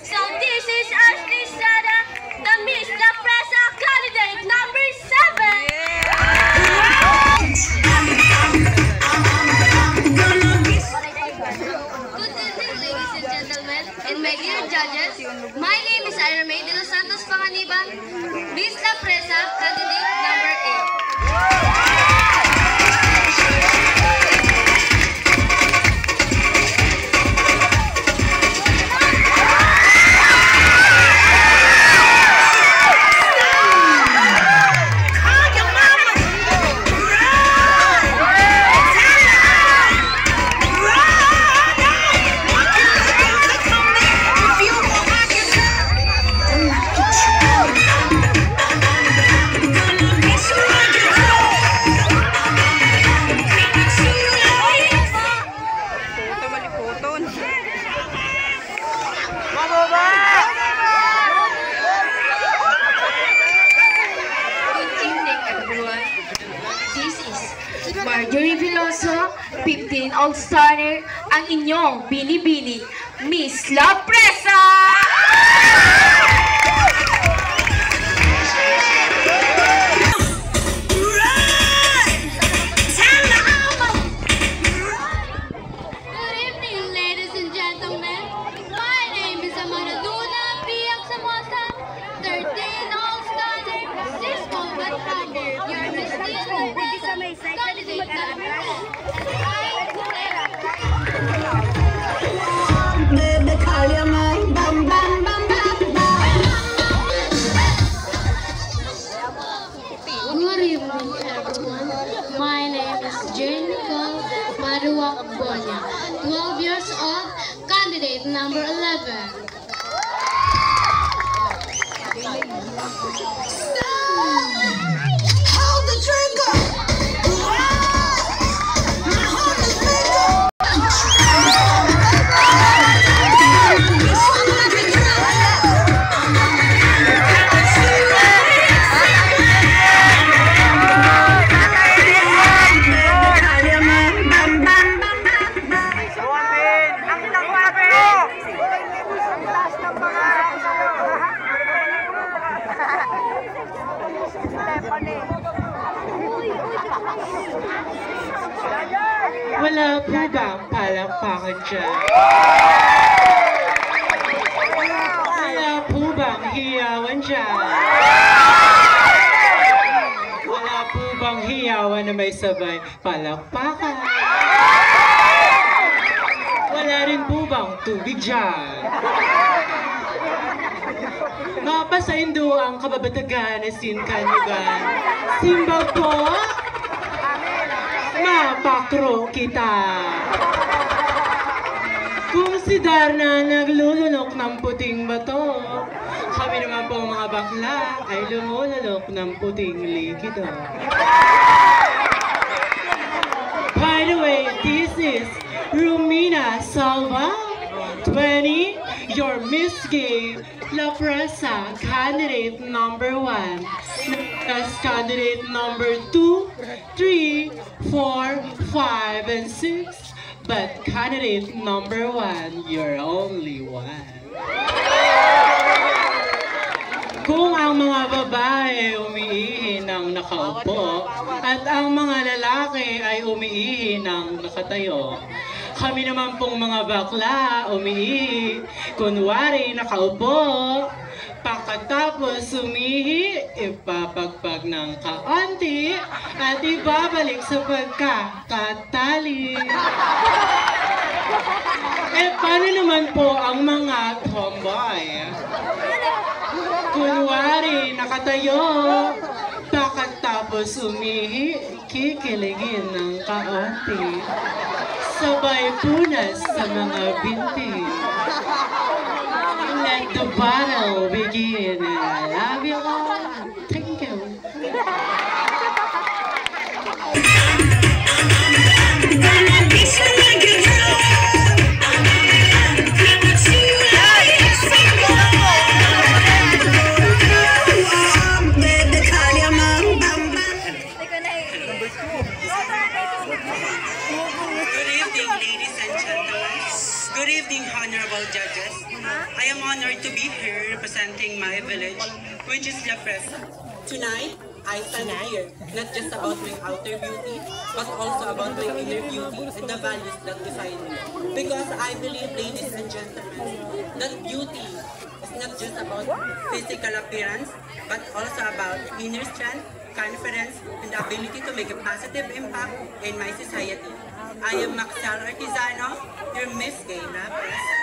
So this is Ashley Sada, the Miss La Presa candidate number 7. Good evening, ladies and gentlemen, and my dear judges. My name is Ira May de los Santos Panganiban, Miss La Presa candidate number 8. Marjorie Veloso, 15 All-Starner, ang inyong binibini, Miss La Presa! Good evening, ladies and gentlemen. My name is Amara Luna Piak Samosa, 13 All-Starner, Cisco Batrander, your Miss La Presa candidate number 10. Good evening, everyone. My name is Jane Nicole Maruak Bonya, 12 years old, candidate number 11. Hold the trigger! My heart is Wala po ba ang palakpakan dyan? Wala po ba ang hiyawan dyan? Wala po bang hiyawan na may sabay palakpakan? Wala rin po bang tubig dyan? Mapasaindo ang kababatagan na sinkaniban. Simba po? Mapakro kita. Kung si Darna naglulunok ng puting bato, kami naman po mga bakla ay lumulunok ng puting likido. By the way, this is Rumina Salva, 20, your Miss Gay La Presa candidate number 1. As candidate number 2, 3, 4, 5, and 6. But candidate number 1, you're only one. Kung ang mga babae umiihi ng nakaupo at ang mga lalaki ay umiihi ng nakatayo, kami naman pong mga bakla umiihi, kunwari nakaupo, pagkatapos umihi, ipapagpag ng kaunti at ibabalik sa pagkakatali. Paano naman po ang mga tomboy? Kunwari nakatayo, pagkatapos umihi, kikiligin ng kaunti. Sabay punas sa mga binti. Let the battle begin. I love you all. Thank you. Good evening, honorable judges. I am honored to be here representing my village, which is La Presa. Tonight, I stand here not just about my outer beauty, but also about my inner beauty and the values that define me. Because I believe, ladies and gentlemen, that beauty is not just about physical appearance, but also about inner strength, confidence, and the ability to make a positive impact in my society. I am Maxal Artizano, your Miss Gay La Presa.